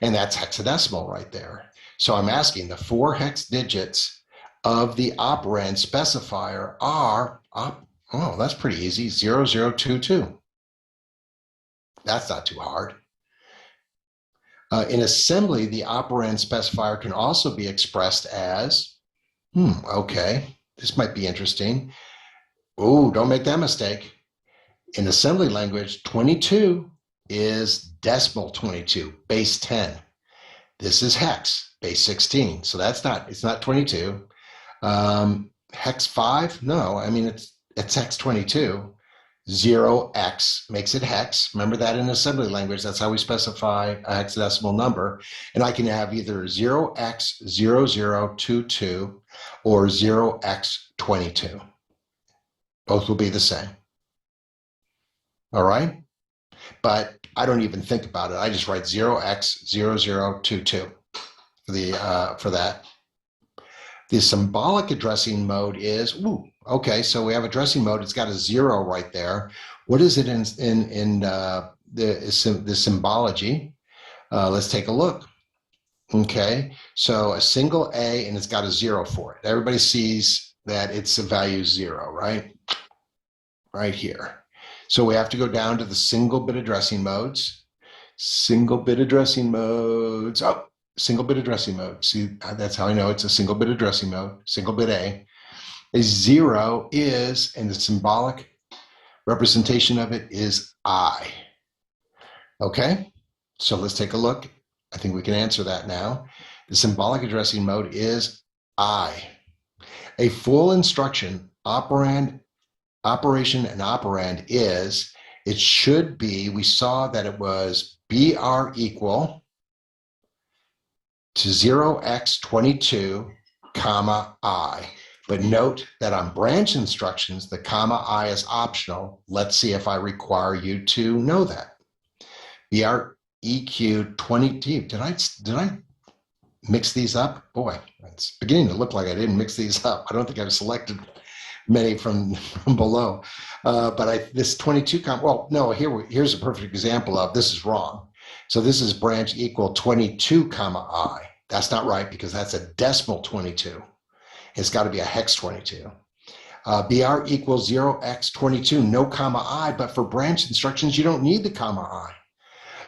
And that's hexadecimal right there. So I'm asking the 4 hex digits of the operand specifier are, oh, that's pretty easy, 0022. That's not too hard. In assembly, the operand specifier can also be expressed as, okay, this might be interesting. Oh, don't make that mistake. In assembly language, 22 is decimal 22, base 10. This is hex, base 16. So it's not 22. Hex 5, no, I mean, it's hex 22. 0x makes it hex. Remember that in assembly language, that's how we specify a hexadecimal number. And I can have either 0x0022 or 0x22. Both will be the same. All right? But I don't even think about it. I just write 0x0022 for that. The symbolic addressing mode is, okay, so we have addressing mode. It's got a 0 right there. What is it in the symbology? Let's take a look. Okay, so a single A, and it's got a 0 for it. Everybody sees that it's a value 0, right? Right here. So we have to go down to the single bit addressing modes. Single bit addressing modes. Oh, single bit addressing mode. See, that's how I know it's a single bit addressing mode, single bit A. A 0 is, and the symbolic representation of it is I. Okay, so let's take a look. I think we can answer that now. The symbolic addressing mode is I. A full instruction, operation and operand is, it should be, we saw that it was BR equal to 0x22, comma I. But note that on branch instructions, the comma I is optional. Let's see if I require you to know that. BREQ 20, did I mix these up? Boy, it's beginning to look like I didn't mix these up. I don't think I've selected many from below. But this 22 comma, well, no, here's a perfect example of this is wrong. So this is branch equal 22 comma I. That's not right because that's a decimal 22. It's got to be a hex 22. BR equals 0x22, no comma I, but for branch instructions, you don't need the comma I.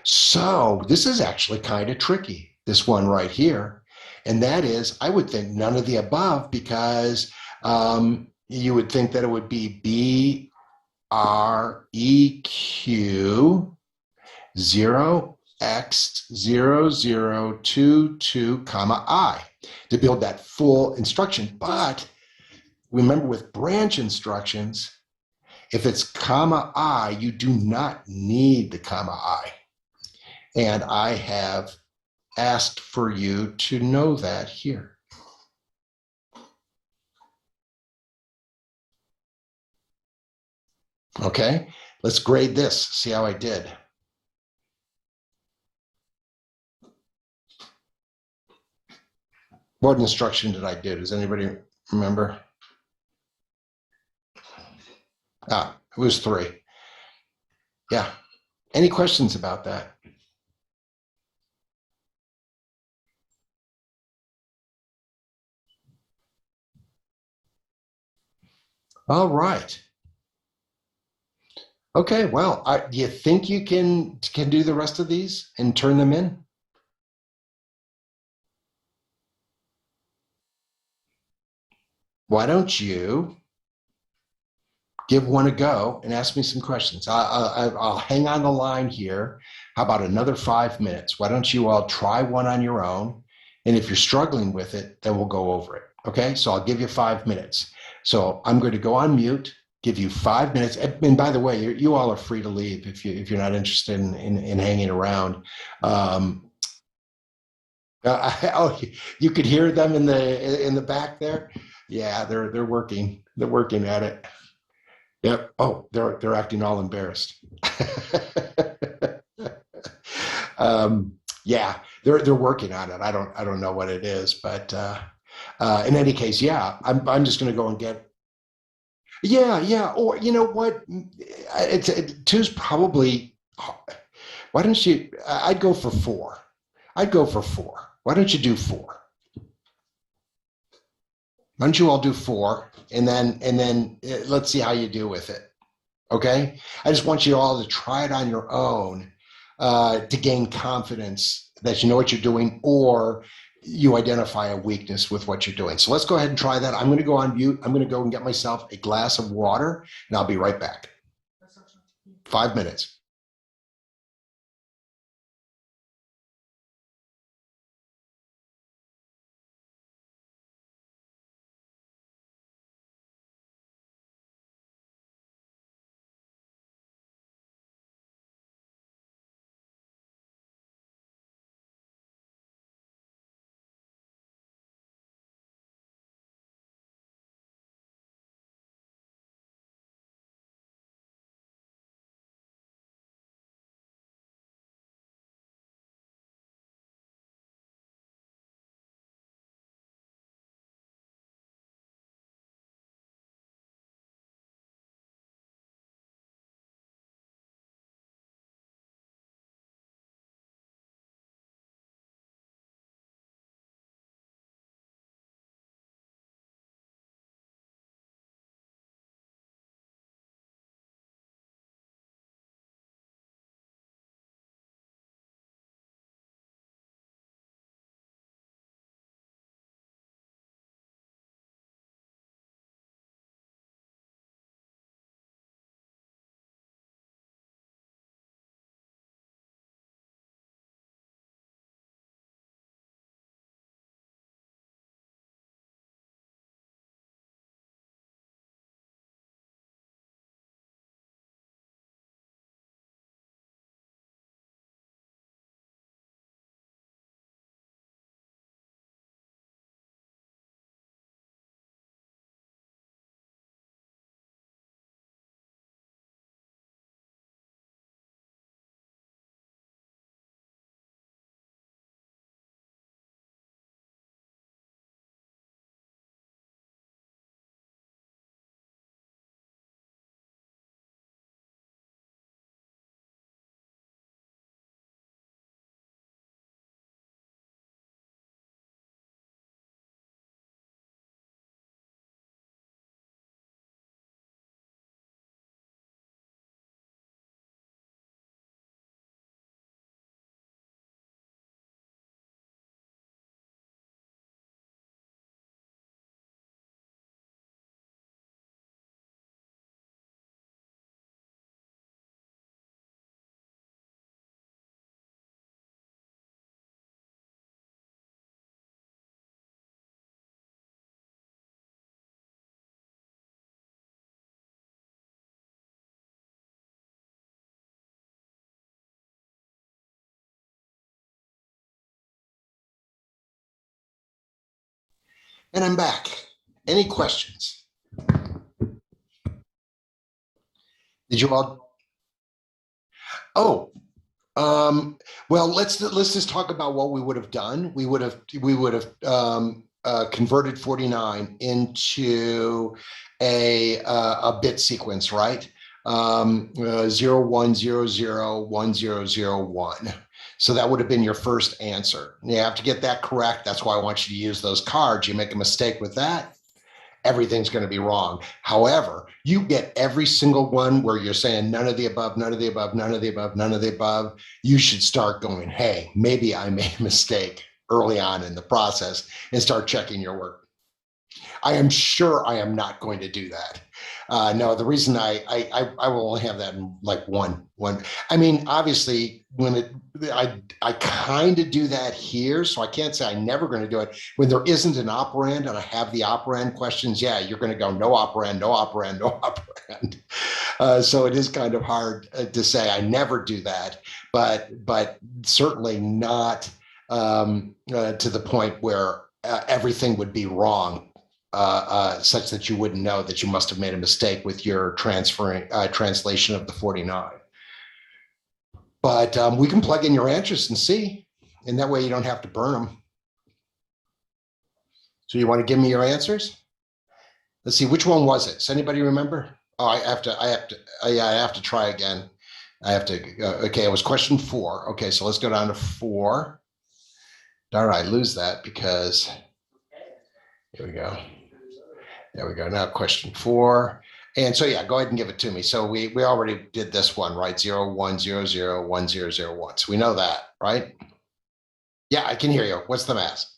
So this is actually kind of tricky, this one right here. And that is, I would think none of the above because you would think that it would be BREQ 0x0022, comma I to build that full instruction. But remember with branch instructions, if it's comma I, you do not need the comma I. And I have asked for you to know that here. Okay, let's grade this, see how I did. What instruction did I do? Does anybody remember? It was 3. Yeah. Any questions about that? All right. Okay, well, do you think you can do the rest of these and turn them in? Why don't you give one a go and ask me some questions? I'll hang on the line here. How about another 5 minutes? Why don't you all try one on your own? And if you're struggling with it, then we'll go over it. Okay, so I'll give you 5 minutes. So I'm going to go on mute, give you 5 minutes. And by the way, you all are free to leave if you're not interested in hanging around. Oh, you could hear them in the back there. Yeah, they're working. They're working at it. Yep. Oh, they're acting all embarrassed. Yeah, they're working on it. I don't know what it is, but in any case, yeah, I'm just going to go and get. Yeah. Or you know what? Two's probably. Why don't you? I'd go for four. I'd go for four. Why don't you do four? Why don't you all do four, and then let's see how you do with it. Okay. I just want you all to try it on your own to gain confidence that you know what you're doing, or you identify a weakness with what you're doing. So let's go ahead and try that. I'm going to go on mute. I'm going to go and get myself a glass of water, and I'll be right back. 5 minutes. And I'm back. Any questions? Did you all? Oh, well, let's just talk about what we would have done. We would have converted 49 into a bit sequence, right? 01001001. So that would have been your first answer. You have to get that correct. That's why I want you to use those cards. You make a mistake with that, everything's going to be wrong. However, you get every single one where you're saying none of the above, none of the above, none of the above, none of the above. You should start going, hey, maybe I made a mistake early on in the process, and start checking your work. I am sure I am not going to do that. No, the reason I will only have that in like one. I mean, obviously, I kind of do that here, so I can't say I'm never going to do it. When there isn't an operand and I have the operand questions, yeah, you're going to go no operand, no operand, no operand. So it is kind of hard to say I never do that, but certainly not to the point where everything would be wrong, such that you wouldn't know that you must have made a mistake with your translation of the 49. But we can plug in your answers and see, and that way you don't have to burn them. So you want to give me your answers? Let's see, which one was it? Does anybody remember? Oh, yeah, I have to try again. I have to, okay, it was question 4. Okay, so let's go down to 4. Darn, I lose that because, here we go. There we go. Now question 4. And so, yeah, go ahead and give it to me. So we already did this one, right? 0, 1, 0, 0, 1, 0, 0, 1. So we know that, right? Yeah, I can hear you. What's the mass?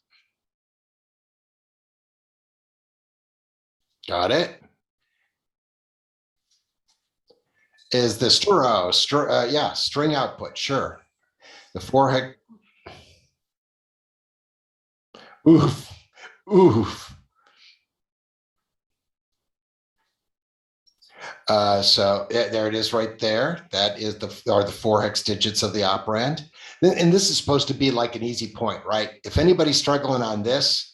Got it. Is the yeah, string output, sure. The 4 hex, oof, oof. So there it is right there. That is the 4 hex digits of the operand. And this is supposed to be like an easy point, right? If anybody's struggling on this,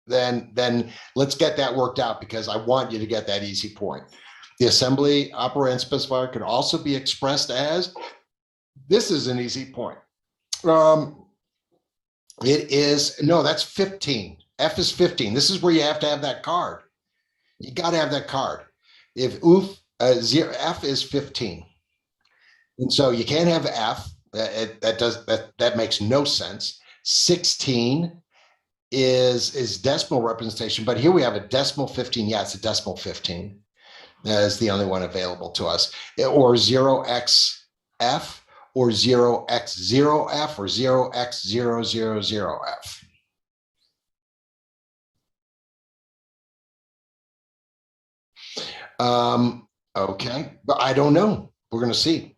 then let's get that worked out because I want you to get that easy point. The assembly operand specifier can also be expressed as, this is an easy point. It is, no, that's 15. F is 15. This is where you have to have that card. You got to have that card. If F is 15. And so you can't have F. That makes no sense. 16 is decimal representation, but here we have a decimal 15. Yeah, it's a decimal 15. That is the only one available to us. Or 0xF or 0x0F or 0x000F. Okay, but I don't know. We're going to see.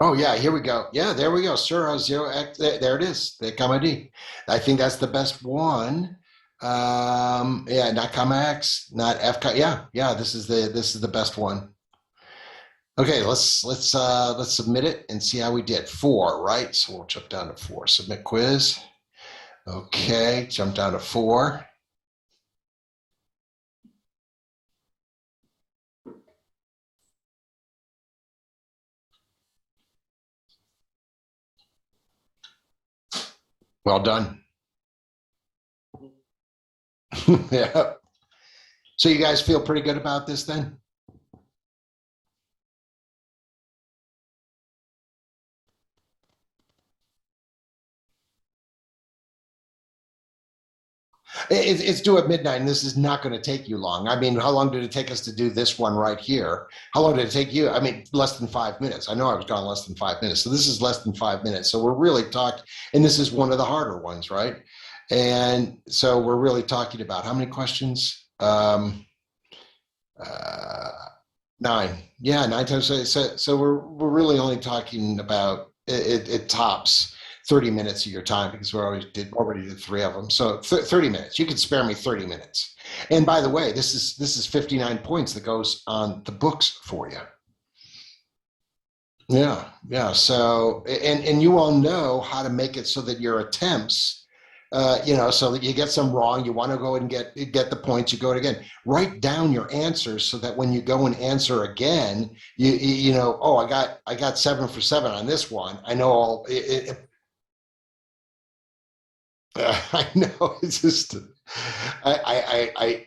Oh yeah, here we go. Yeah, there we go. Sura 0x. There it is. The comma D. I think that's the best one. Yeah, not comma X, not F. Yeah. This is the best one. Okay, let's submit it and see how we did. 4, right? So we'll jump down to 4. Submit quiz. Okay, jump down to 4. Well done. Yeah. So you guys feel pretty good about this then? It's due at midnight, and this is not going to take you long. I mean, how long did it take us to do this one right here? How long did it take you? I mean, less than 5 minutes. I know I was gone less than 5 minutes. So this is less than 5 minutes. So we're really talking, and this is one of the harder ones, right? And so we're really talking about how many questions? Uh, 9. Yeah, 9 times. So we're really only talking about it tops 30 minutes of your time because we already did 3 of them. So 30 minutes. You can spare me 30 minutes. And by the way, this is 59 points that goes on the books for you. Yeah. So and you all know how to make it so that your attempts, so that you get some wrong, you want to go and get the points, you go it again. Write down your answers so that when you go and answer again, you know, oh, I got 7 for 7 on this one. I know all. I know it's just I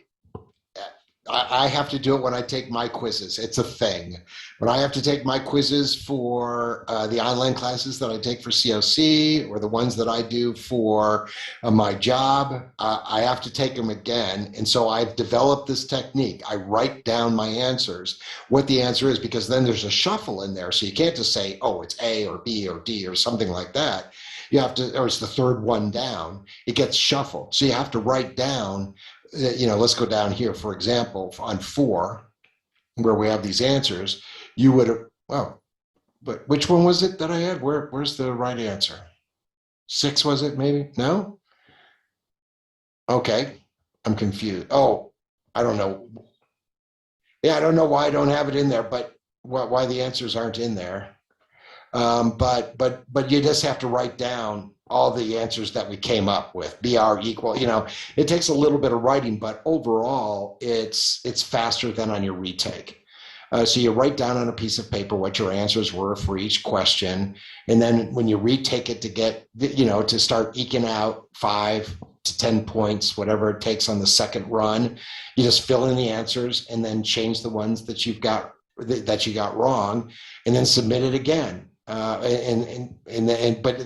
I have to do it when I take my quizzes. It's a thing. When I have to take my quizzes for the online classes that I take for COC or the ones that I do for my job, I have to take them again. And so I've developed this technique. I write down my answers, what the answer is, because then there's a shuffle in there. So you can't just say, oh, it's A or B or D or something like that. You have to, or it's the third one down. It gets shuffled. So you have to write down, let's go down here, for example, on 4, where we have these answers, you would have, oh, but which one was it that I had? Where's the right answer? 6, was it maybe? No? Okay. I'm confused. Oh, I don't know. Yeah, I don't know why I don't have it in there, but why the answers aren't in there. But you just have to write down all the answers that we came up with. BR equal, it takes a little bit of writing, but overall it's faster than on your retake. So you write down on a piece of paper what your answers were for each question. And then when you retake it to get, to start eking out 5 to 10 points, whatever it takes on the second run, you just fill in the answers and then change the ones that you got wrong, and then submit it again. But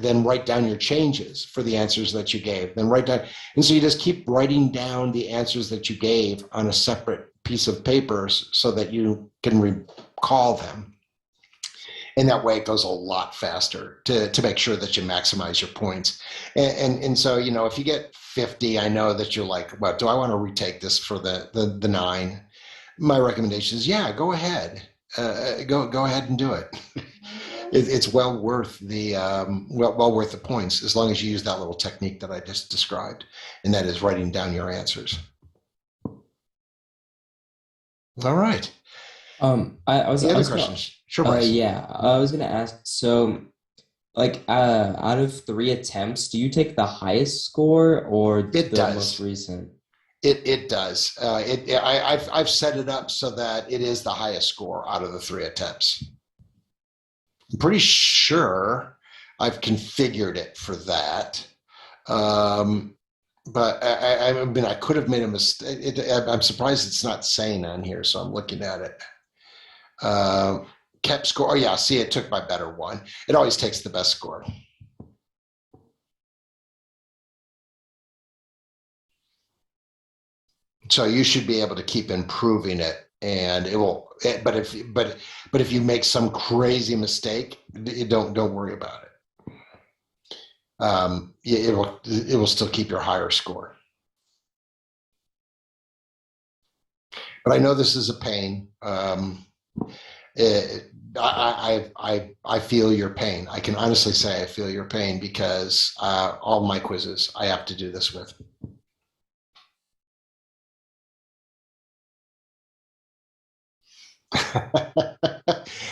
then write down your changes for the answers that you gave. Then write down, and so you just keep writing down the answers that you gave on a separate piece of paper so that you can recall them. And that way it goes a lot faster to make sure that you maximize your points. And so, if you get 50, I know that you're like, well, do I want to retake this for the 9? My recommendation is, yeah, go ahead. Go ahead and do it. It's well worth the worth the points, as long as you use that little technique that I just described, and that is writing down your answers. All right. I was. Any I other was questions? gonna, Sure, Bryce. yeah, I was gonna ask. So, like, out of 3 attempts, do you take the highest score or It the most does. recent? It does. I've set it up so that it is the highest score out of the 3 attempts. I'm pretty sure I've configured it for that. But I mean, I could have made a mistake. I'm surprised it's not saying on here, so I'm looking at it. Kept score. Oh yeah, see, it took my better one. It always takes the best score. So you should be able to keep improving it, and it will. But if you make some crazy mistake, don't worry about it. It will still keep your higher score. But I know this is a pain. I feel your pain. I can honestly say I feel your pain, because all my quizzes I have to do this with.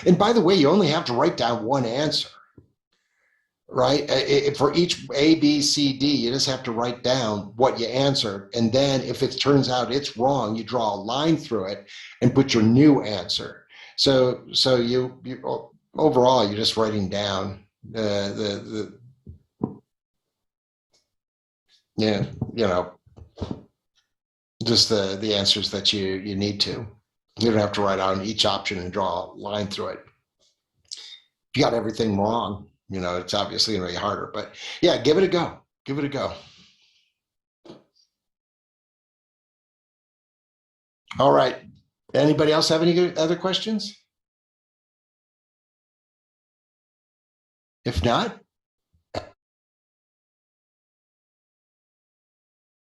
And by the way, you only have to write down one answer, right? For each A, B, C, D, you just have to write down what you answered. And then if it turns out it's wrong, you draw a line through it and put your new answer. So you overall, you're just writing down yeah, just the answers that you need to. You don't have to write out each option and draw a line through it. If you got everything wrong, it's obviously going to be harder. But yeah, give it a go. Give it a go. All right. Anybody else have any other questions? If not,